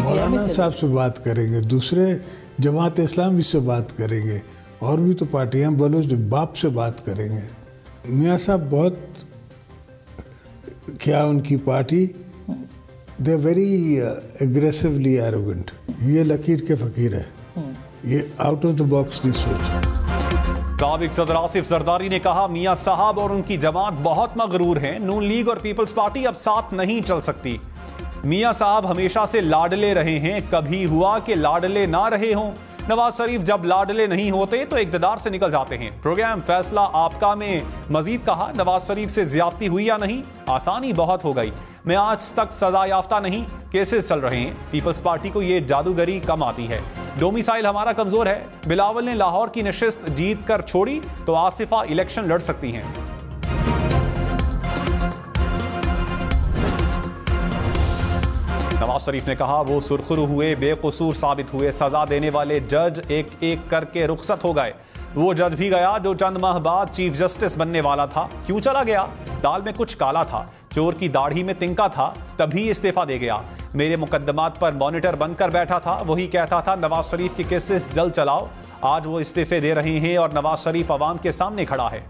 मौलाना साहब से बात करेंगे, दूसरे जमात इस्लामी से बात करेंगे, और भी तो पार्टियां, बलोच बाप से बात करेंगे। मियाँ साहब बहुत, क्या उनकी party, they very aggressively arrogant. ये लकीर के फकीर है, ये आउट ऑफ द बॉक्स नहीं सोच। साबिक सदर आसिफ जरदारी ने कहा, मियां साहब और उनकी जमात बहुत मगरूर हैं, नून लीग और पीपल्स पार्टी अब साथ नहीं चल सकती। मियां साहब हमेशा से लाडले रहे हैं, कभी हुआ कि लाडले ना रहे हों। नवाज शरीफ जब लाडले नहीं होते तो इक़्तिदार से निकल जाते हैं। प्रोग्राम फैसला आपका में मजीद कहा, नवाज शरीफ से ज्यादती हुई या नहीं, आसानी बहुत हो गई, मैं आज तक सजा याफ्ता नहीं, केसेस चल रहे हैं। पीपल्स पार्टी को यह जादूगरी कम आती है, डोमिसाइल हमारा कमजोर है। बिलावल ने लाहौर की नशिस्त जीत कर छोड़ी तो आसिफा इलेक्शन लड़ सकती हैं। नवाज शरीफ ने कहा, वो सुरखरू हुए, बेकसूर साबित हुए, सजा देने वाले जज एक एक करके रुखसत हो गए। वो जज भी गया जो चंद माह बाद चीफ जस्टिस बनने वाला था। क्यों चला गया? दाल में कुछ काला था, चोर की दाढ़ी में तिनका था, तभी इस्तीफा दे गया। मेरे मुकदमात पर मॉनिटर बनकर बैठा था, वही कहता था नवाज शरीफ के केसेस जल्द चलाओ। आज वो इस्तीफे दे रहे हैं और नवाज शरीफ अवाम के सामने खड़ा है।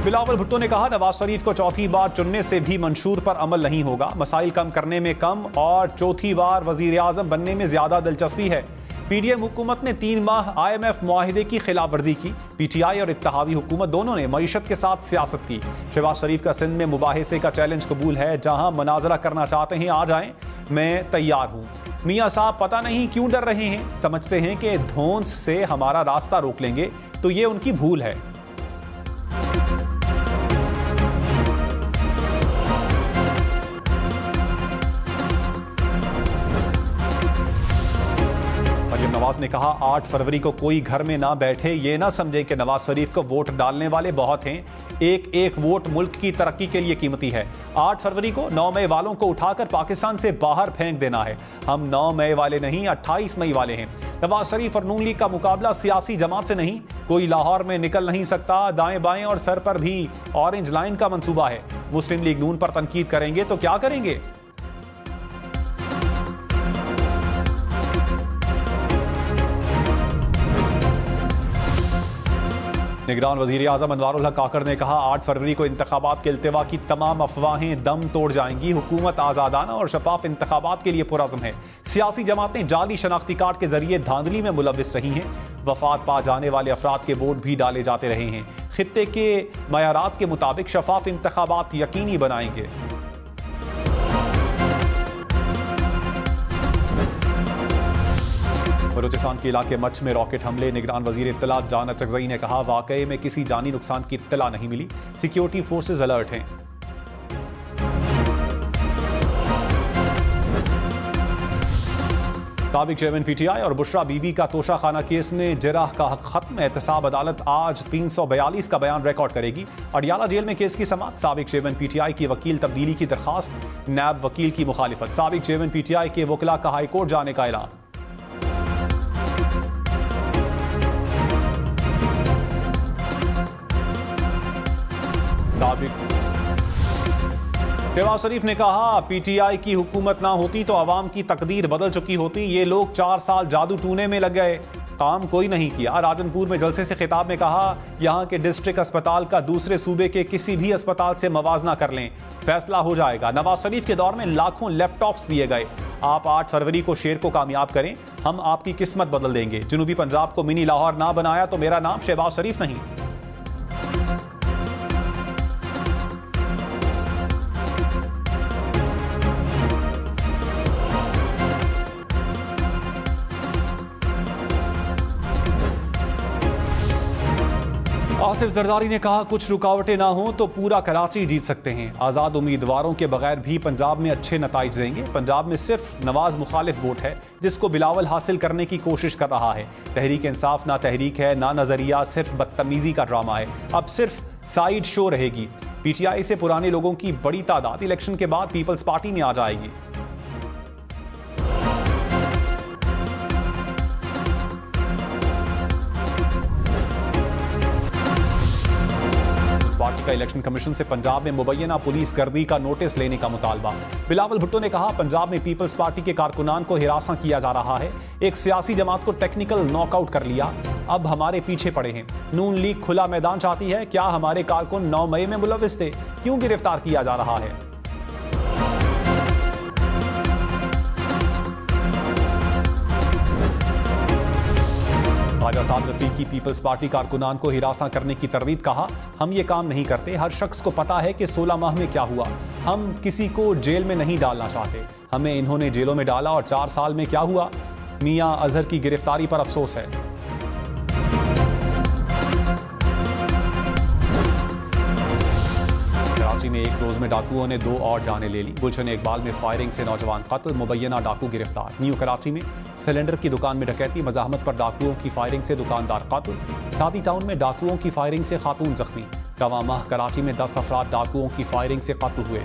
बिलावल भुट्टो ने कहा, नवाज शरीफ को चौथी बार चुनने से भी मंशूर पर अमल नहीं होगा। मसाइल कम करने में कम और चौथी बार वजीर आजम बनने में ज्यादा दिलचस्पी है। पीडीएम हुकूमत ने 3 माह IMF मुआहिदे की खिलाफ वर्जी की। PTI और इत्तेहादी हुकूमत दोनों ने मईशत के साथ सियासत की। शहबाज शरीफ का सिंध में मुबाहिसे का चैलेंज कबूल है, जहां मनाजरा करना चाहते हैं आ जाएं, मैं तैयार हूं। मियाँ साहब पता नहीं क्यों डर रहे हैं, समझते हैं कि धौंस से हमारा रास्ता रोक लेंगे, तो ये उनकी भूल है। नवाज ने कहा, 8 फरवरी को कोई घर में ना बैठे, ये ना समझे कि नवाज शरीफ को वोट डालने वाले बहुत हैं। एक एक वोट मुल्क की तरक्की के लिए कीमती है। 8 फरवरी को 9 मई वालों को उठाकर पाकिस्तान से बाहर फेंक देना है। हम 9 मई वाले नहीं, 28 मई वाले हैं। नवाज शरीफ और नून लीग का मुकाबला सियासी जमात से नहीं, कोई लाहौर में निकल नहीं सकता। दाएं बाएं और सर पर भी ऑरेंज लाइन का मंसूबा है। मुस्लिम लीग नून पर तनकीद करेंगे तो क्या करेंगे? निगरान वजीर आजम अनवारुल हक काकड़ ने कहा, 8 फरवरी को इंतखाबात के इल्तिवा की तमाम अफवाहें दम तोड़ जाएंगी। हुकूमत आज़ादाना और शफाफ इंतखाबात के लिए पुरअज़्म है। सियासी जमातें जाली शनाख्ती कार्ड के जरिए धांधली में मुलव्विस रही हैं। वफात पा जाने वाले अफराद के वोट भी डाले जाते रहे हैं। खित्ते के मयारात के मुताबिक शफाफ इंतखाबात यकीनी बनाएंगे। बलूचिस्तान के इलाके मच में रॉकेट हमले, निगरान वजीर इत्तलात जान अचकज़ई ने कहा, वाकई में किसी जानी नुकसान की इत्तला नहीं मिली, सिक्योरिटी फोर्सेज अलर्ट हैं। साबिक चेयरमैन PTI और बुशरा बीबी का तोशाखाना केस में जराह का हक खत्म। एहतसाब अदालत आज 342 का बयान रिकॉर्ड करेगी। अडियाला जेल में केस की समाअत। साबिक चेयरमैन PTI की वकील तब्दीली की दरखास्त, नैब वकील की मुखालिफत। साबिक चेयरमैन PTI के वकला का हाईकोर्ट जाने का ऐलान। शहबाज शरीफ ने कहा, PTI की हुकूमत ना होती तो अवाम की तकदीर बदल चुकी होती। ये लोग 4 साल जादू टूने में लग गए, काम कोई नहीं किया। राजनपुर में जलसे से खिताब में कहा, यहाँ के डिस्ट्रिक्ट अस्पताल का दूसरे सूबे के किसी भी अस्पताल से मवाजना कर लें, फैसला हो जाएगा। नवाज शरीफ के दौर में लाखों लैपटॉप्स दिए गए। आप 8 फरवरी को शेर को कामयाब करें, हम आपकी किस्मत बदल देंगे। जनूबी पंजाब को मिनी लाहौर ना बनाया तो मेरा नाम शहबाज शरीफ नहीं। आसिफ जरदारी ने कहा, कुछ रुकावटें ना हो तो पूरा कराची जीत सकते हैं। आज़ाद उम्मीदवारों के बगैर भी पंजाब में अच्छे नताइज देंगे। पंजाब में सिर्फ नवाज मुखालिफ वोट है, जिसको बिलावल हासिल करने की कोशिश कर रहा है। तहरीक इंसाफ ना तहरीक है, ना नजरिया, सिर्फ बदतमीजी का ड्रामा है। अब सिर्फ साइड शो रहेगी। PTI से पुराने लोगों की बड़ी तादाद इलेक्शन के बाद पीपल्स पार्टी में आ जाएगी। का इलेक्शन कमीशन से पंजाब में मुबैना पुलिस गर्दी का नोटिस लेने का मुतालबा। बिलावल भुट्टो ने कहा, पंजाब में पीपल्स पार्टी के कारकुनान को हिरासा किया जा रहा है। एक सियासी जमात को टेक्निकल नॉकआउट कर लिया, अब हमारे पीछे पड़े हैं। नून लीग खुला मैदान चाहती है। क्या हमारे कारकुन 9 मई में मुलविस थे? क्यों गिरफ्तार किया जा रहा है? ख्वाजा साद रफीक की पीपल्स पार्टी कारकुनान को हिरासा करने की तरदीद। कहा, हम ये काम नहीं करते। हर शख्स को पता है कि 16 माह में क्या हुआ। हम किसी को जेल में नहीं डालना चाहते। हमें इन्होंने जेलों में डाला और 4 साल में क्या हुआ? मियां अजहर की गिरफ्तारी पर अफसोस है। कराची में एक रोज में डाकुओं ने 2 और जानें ले ली। गुलशन इकबाल में फायरिंग से नौजवान कत्ल, मुबैना डाकू गिरफ्तार। न्यू कराची में सिलेंडर की दुकान में डकैती, मजाहमत पर डाकुओं की फायरिंग से दुकानदार कत्ल। सादी टाउन में डाकुओं की फायरिंग से खातून जख्मी। रवां माह कराची में 10 अफराद डाकुओं की फायरिंग से कत्ल हुए।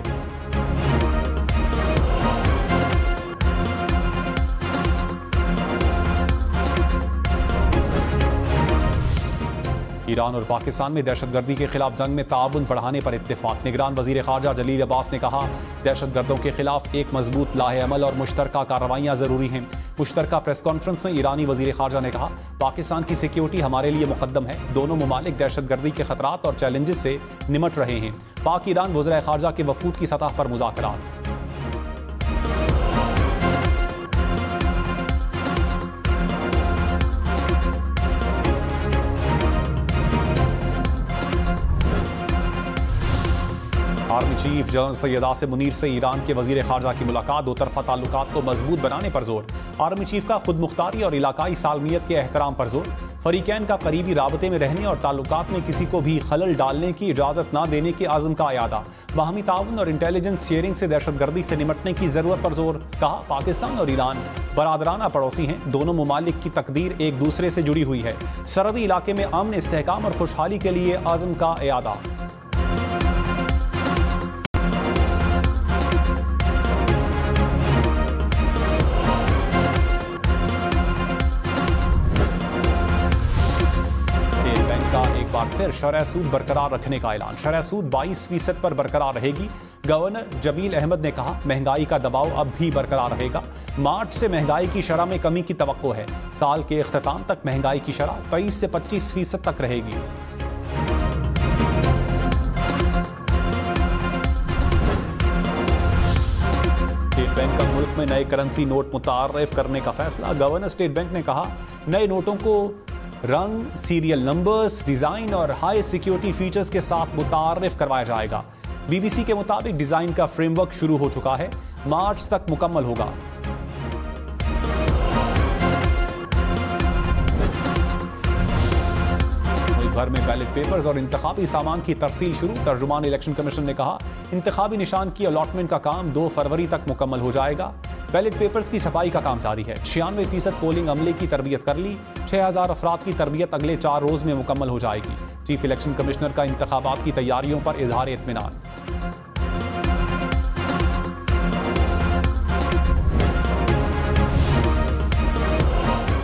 ईरान और पाकिस्तान में दहशतगर्दी के खिलाफ जंग में ताउन बढ़ाने पर इत्तेफाक। निगरान वजीर खारजा जलील अब्बास ने कहा, दहशतगर्दों के खिलाफ एक मजबूत लाहे अमल और मुश्तरका कार्रवाइयाँ जरूरी हैं। मुश्तरका प्रेस कॉन्फ्रेंस में ईरानी वजीर खारजा ने कहा, पाकिस्तान की सिक्योरिटी हमारे लिए मुकद्दम है। दोनों ममालिक दहशतगर्दी के खतरात और चैलेंजेस से निमट रहे हैं। पाक ईरान वज़ीर खारजा के वफूद की सतह पर मुज़ाकरात। Army chief general Syed Asim Munir से ईरान के वजीर खारजा की मुलाकात। दो तरफा ताल्लुकात को मजबूत बनाने पर जोर। आर्मी चीफ का खुद मुख्तारी और इलाकाई सालमियत के एहतराम पर जोर। फरीकैन का करीबी राबते में रहने और ताल्लुकात में किसी को भी खलल डालने की इजाज़त न देने के आज़म का अयादा। बाहमी ताउन और इंटेलिजेंस शेयरिंग से दहशतगर्दी से निमटने की ज़रूरत पर जोर। कहा, पाकिस्तान और ईरान बरादराना पड़ोसी हैं। दोनों ममालिक की तकदीर एक दूसरे से जुड़ी हुई है। सरहदी इलाके में अमन, इस्तेहकाम और खुशहाली के लिए आज़म का अयादा। फिर शरह सूद बरकरार रखने का ऐलान। शरह सूद 22% पर बरकरार रहेगी। गवर्नर जमील अहमद ने कहा, महंगाई का दबाव अब भी बरकरार रहेगा। मार्च से महंगाई की शरह में कमी की तवक्को है। साल के इख्तिताम तक महंगाई की शरह 23 से 25% तक रहेगी। स्टेट बैंक का मुल्क में नए करेंसी नोट मुतारफ करने का फैसला। गवर्नर स्टेट बैंक ने कहा, नए नोटों को रंग, सीरियल नंबर्स, डिजाइन और हाई सिक्योरिटी फीचर्स के साथ मुतारिफ करवाया जाएगा। बीबीसी के मुताबिक डिजाइन का फ्रेमवर्क शुरू हो चुका है, मार्च तक मुकम्मल होगा। मुल्क भर में बैलेट पेपर्स और इंतखाबी सामान की तरसील शुरू। तर्जुमान इलेक्शन कमीशन ने कहा, इंतखाबी निशान की अलॉटमेंट का काम 2 फरवरी तक मुकम्मल हो जाएगा। बैलेट पेपर्स की छपाई का काम जारी है। 96% पोलिंग अमले की तरबियत कर ली। 6000 अफराद की तरबियत अगले 4 रोज में मुकम्मल हो जाएगी। चीफ इलेक्शन कमिश्नर का इंतखाबात की तैयारियों पर इजहार इत्मीनान।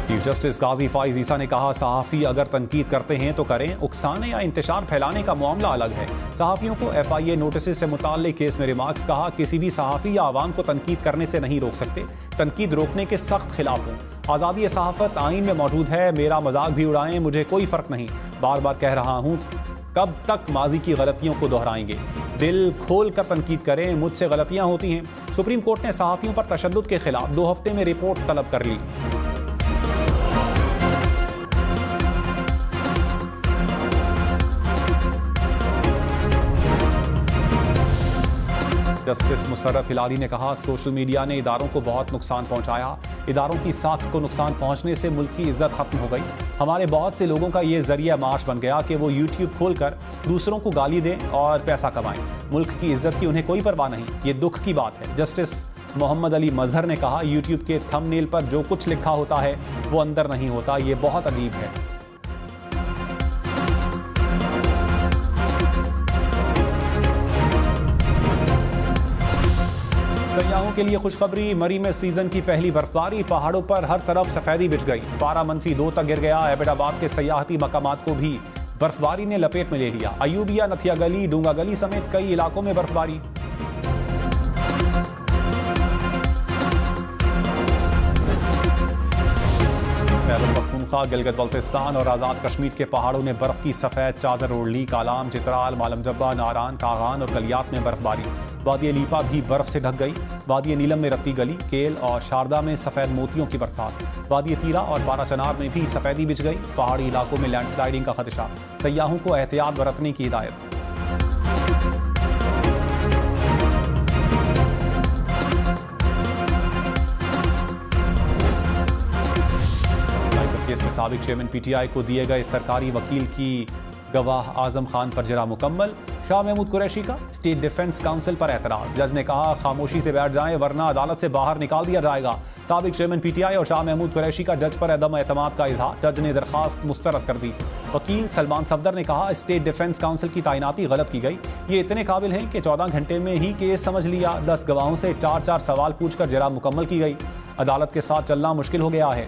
चीफ जस्टिस गाजी फाइज ईसा ने कहा, सहाफ़ी अगर तनकीद करते हैं तो करें, उकसाने या इंतशार फैलाने का मामला अलग है। सहाफ़ियों को FIA नोटिस से मुताल्लिक केस में रिमार्क्स। कहा, किसी भी सहाफ़ी या आवाम को तनकीद करने से नहीं रोक सकते। तनकीद रोकने के सख्त खिलाफ हूँ। आज़ादी सहाफ़त आइन में मौजूद है। मेरा मजाक भी उड़ाएं, मुझे कोई फ़र्क नहीं। बार बार कह रहा हूँ, कब तक माजी की गलतियों को दोहराएंगे। दिल खोल कर तनकीद करें, मुझसे गलतियाँ होती हैं। सुप्रीम कोर्ट ने सहाफ़ियों पर तशद्दुद के खिलाफ 2 हफ्ते में रिपोर्ट तलब कर ली। जस्टिस मुसर्रत हिलाली ने कहा, सोशल मीडिया ने इदारों को बहुत नुकसान पहुंचाया। इदारों की साख को नुकसान पहुंचने से मुल्क की इज्जत खत्म हो गई। हमारे बहुत से लोगों का ये जरिया मार्च बन गया कि वो YouTube खोलकर दूसरों को गाली दें और पैसा कमाएं। मुल्क की इज्जत की उन्हें कोई परवाह नहीं। ये दुख की बात है। जस्टिस मोहम्मद अली मजहर ने कहा, YouTube के थंबनेल पर जो कुछ लिखा होता है वो अंदर नहीं होता। ये बहुत अजीब है। सयाहों के लिए खुशखबरी। मरी में सीजन की पहली बर्फबारी। पहाड़ों पर हर तरफ सफेदी बिछ गई। पारा -2 तक गिर गया। एबटाबाद के सयाहती मकामात को भी बर्फबारी ने लपेट में ले लिया। अयूबिया, नथिया गली, डूंगा गली समेत कई इलाकों में बर्फबारी। खैबर पख्तूनख्वा, गिलगित बल्तिस्तान और आज़ाद कश्मीर के पहाड़ों ने बर्फ की सफ़ेद चादर ओढ़ ली। कालाम, चित्राल, मालम जब्बा, नारान, कागान और कलियात में बर्फबारी। वादी लीपा भी बर्फ से ढक गई। वादी नीलम में रत्ती गली, केल और शारदा में सफ़ेद मोतियों की बरसात। वादी तीरा और बारा चनार में भी सफ़ेदी बिछ गई। पहाड़ी इलाकों में लैंडस्लाइडिंग का खदशा, सयाहों को एहतियात बरतने की हिदायत। केस में साबिक चेयरमैन पीटीआई को दिए गए सरकारी वकील की गवाह आजम खान पर जरा मुकम्मल। शाह महमूद कुरैशी का स्टेट डिफेंस काउंसिल पर एतराज। जज ने कहा खामोशी से बैठ जाएं वरना अदालत से बाहर निकाल दिया जाएगा। साबिक चेयरमैन पीटीआई और शाह महमूद कुरैशी का जज पर अदम एतमाद का इजहार। जज ने दरखास्त मुस्तरद कर दी। वकील सलमान सफदर ने कहा स्टेट डिफेंस काउंसिल की तैनाती गलत की गई। ये इतने काबिल हैं कि 14 घंटे में ही केस समझ लिया। 10 गवाहों से 4-4 सवाल पूछकर जरा मुकम्मल की गई। अदालत के साथ चलना मुश्किल हो गया है।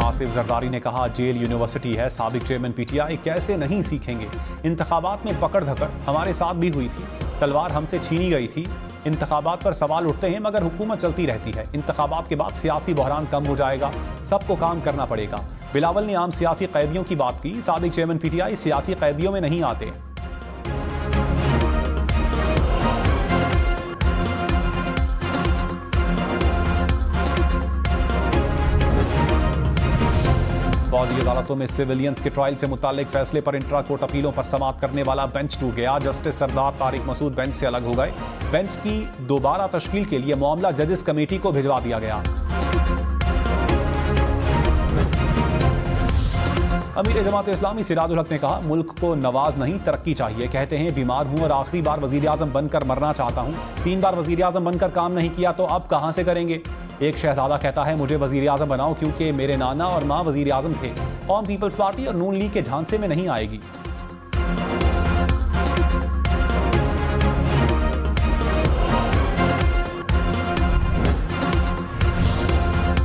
आसिफ जरदारी ने कहा जेल यूनिवर्सिटी है। साबिक चेयरमैन पीटीआई कैसे नहीं सीखेंगे। इंतखाबात में पकड़ धकड़ हमारे साथ भी हुई थी। तलवार हमसे छीनी गई थी। इंतखाबात पर सवाल उठते हैं मगर हुकूमत चलती रहती है। इंतखाबात के बाद सियासी बहरान कम हो जाएगा। सबको काम करना पड़ेगा। बिलावल ने आम सियासी कैदियों की बात की। साबिक चेयरमैन पीटीआई सियासी कैदियों में नहीं आते। फौजी अदालतों में सिविलियंस के ट्रायल से मुतालिक फैसले पर इंट्रा कोर्ट अपीलों पर समाअत करने वाला बेंच टूट गया। जस्टिस सरदार तारिक मसूद बेंच से अलग हो गए। बेंच की दोबारा तश्कील के लिए मामला जजेस कमेटी को भिजवा दिया गया। अमीर जमात इस्लामी सिराजुल हक ने कहा मुल्क को नवाज नहीं तरक्की चाहिए। कहते हैं बीमार हूं और आखिरी बार वजीर आजम बनकर मरना चाहता हूं। 3 बार वजीर आजम बनकर काम नहीं किया तो अब कहां से करेंगे। एक शहजादा कहता है मुझे वजीर आजम बनाओ क्योंकि मेरे नाना और माँ वजीर आजम थे। कौम पीपल्स पार्टी और नून लीग के झांसे में नहीं आएगी।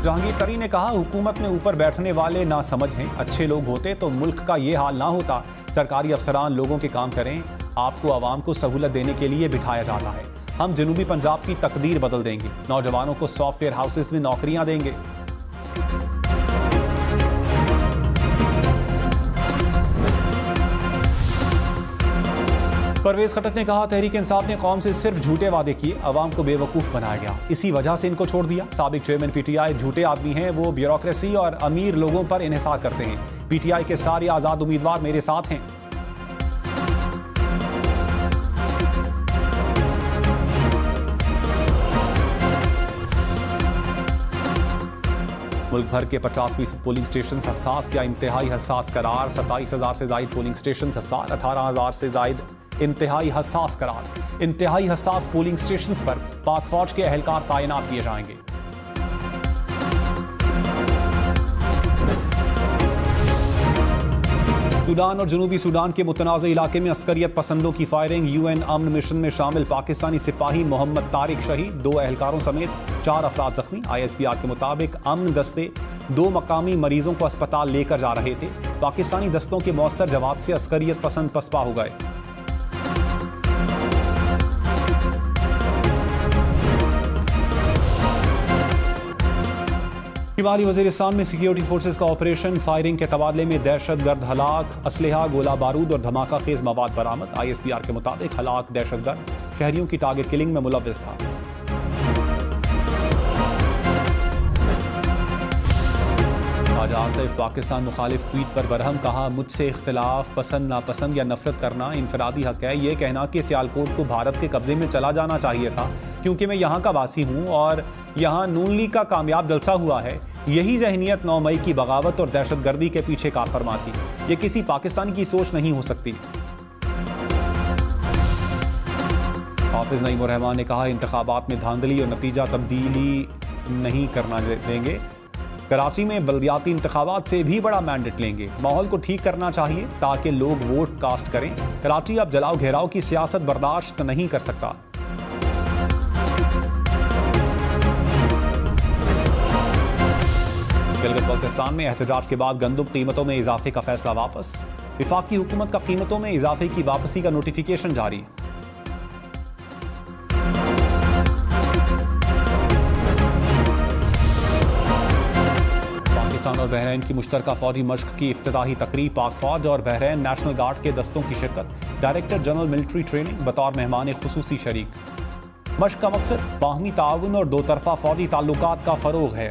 जहांगीर तरी ने कहा हुकूमत में ऊपर बैठने वाले ना समझ हैं। अच्छे लोग होते तो मुल्क का ये हाल ना होता। सरकारी अफसरान लोगों के काम करें। आपको आवाम को सहूलत देने के लिए बिठाया जाता है। हम जनूबी पंजाब की तकदीर बदल देंगे। नौजवानों को सॉफ्टवेयर हाउसेस में नौकरियां देंगे। परवेज खटक ने कहा तहरीक इंसाफ ने कौम से सिर्फ झूठे वादे किए। अवाम को बेवकूफ बनाया गया। इसी वजह से इनको छोड़ दिया। साबिक चेयरमैन पीटीआई झूठे आदमी हैं। वो ब्यूरोक्रेसी और अमीर लोगों पर इन्हिसार करते हैं। पीटीआई के सारे आजाद उम्मीदवार मेरे साथ हैं। मुल्क भर के 50% पोलिंग स्टेशन हसास या इंतहाई हसास करार। 27,000 से जायद पोलिंग स्टेशन हसास। 18,000 से जायद इंतहाई हसास करार। इंतहाई हसास पोलिंग स्टेशन पर पाक फौज के अहलकार तैनात किए जाएंगे। सूडान और जनूबी सूडान के मुतनाज़ इलाके में अस्करियत पसंदों की फायरिंग। यूएन अमन मिशन में शामिल पाकिस्तानी सिपाही मोहम्मद तारिक शहीद। 2 एहलकारों समेत 4 अफराद जख्मी। ISPR के मुताबिक अमन दस्ते 2 मकामी मरीजों को अस्पताल लेकर जा रहे थे। पाकिस्तानी दस्तों के मौसर जवाब से अस्करियत पसंद पसपा हो गए। शिमाली वजीरिस्तान में सिक्योरिटी फोर्सेस का ऑपरेशन। फायरिंग के तबादले में दहशतगर्द हलाक। असलहा, गोला बारूद और धमाका खेज मवाद बरामद। ISPR के मुताबिक हलाक दहशतगर्द शहरियों की टारगेट किलिंग में मुलव्विस था। ख्वाजा आसिफ पाकिस्तान मुखालिफ ट्वीट पर बरहम। कहा मुझसे इख्तिलाफ पसंद नापसंद या नफरत करना इनफरादी हक है। ये कहना कि सियालकोट को भारत के कब्जे में चला जाना चाहिए था क्योंकि मैं यहाँ का वासी हूँ और यहाँ नून लीग का कामयाब जलसा हुआ है। यही जहनियत 9 मई की बगावत और दहशतगर्दी के पीछे कार फरमा थी। ये किसी पाकिस्तानी की सोच नहीं हो सकती। हाफिज नईम उर रहमान ने कहा इंतखाबात में धांधली और नतीजा तब्दीली नहीं करना देंगे। कराची में बल्दियाती इंतखाबात से भी बड़ा मैंडेट लेंगे। माहौल को ठीक करना चाहिए ताकि लोग वोट कास्ट करें। कराची अब जलाओ घेराव की सियासत बर्दाश्त नहीं कर सकता। गिलगित बल्तिस्तान में एहतजाज के बाद गंदम कीमतों में इजाफे का फैसला वापस। वफाकी हुकूमत का कीमतों में इजाफे की वापसी का नोटिफिकेशन जारी। पाकिस्तान और बहरीन की मुश्तरका फौजी मश्क की इफ्तिताही तकरीब। पाक फौज और बहरीन नेशनल गार्ड के दस्तों की शिरकत। डायरेक्टर जनरल मिलिट्री ट्रेनिंग बतौर मेहमान खुसूसी शरीक। मश्क का मकसद बाहमी ताउन और दो तरफा फौजी ताल्लुकात का फरोग है।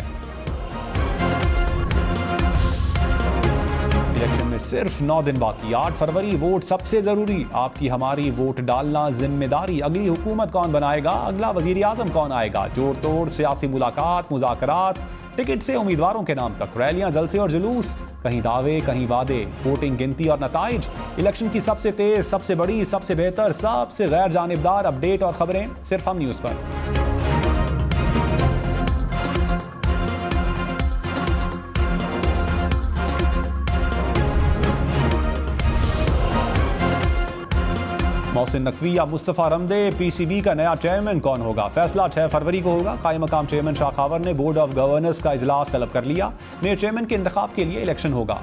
इलेक्शन में सिर्फ 9 दिन बाकी। 8 फरवरी वोट सबसे जरूरी। आपकी हमारी वोट डालना जिम्मेदारी। अगली हुकूमत कौन बनाएगा, अगला वजीर आजम कौन आएगा, जोड़ तोड़ सियासी मुलाकात, मुज़ाकरात, टिकट से उम्मीदवारों के नाम तक, रैलियां, जलसे और जुलूस, कहीं दावे कहीं वादे, वोटिंग, गिनती और नताइज। इलेक्शन की सबसे तेज, सबसे बड़ी, सबसे बेहतर, सबसे गैर जानिबदार अपडेट और खबरें सिर्फ हम न्यूज़ पर। मोहसिन नकवी या मुस्तफ़ा रमदे पीसीबी का नया चेयरमैन कौन होगा, फैसला 6 फरवरी को होगा। कायम मकाम चेयरमैन शाह खावर ने बोर्ड ऑफ गवर्नर्स का इजलास तलब कर लिया। नए चेयरमैन के इंतखाब के लिए इलेक्शन होगा।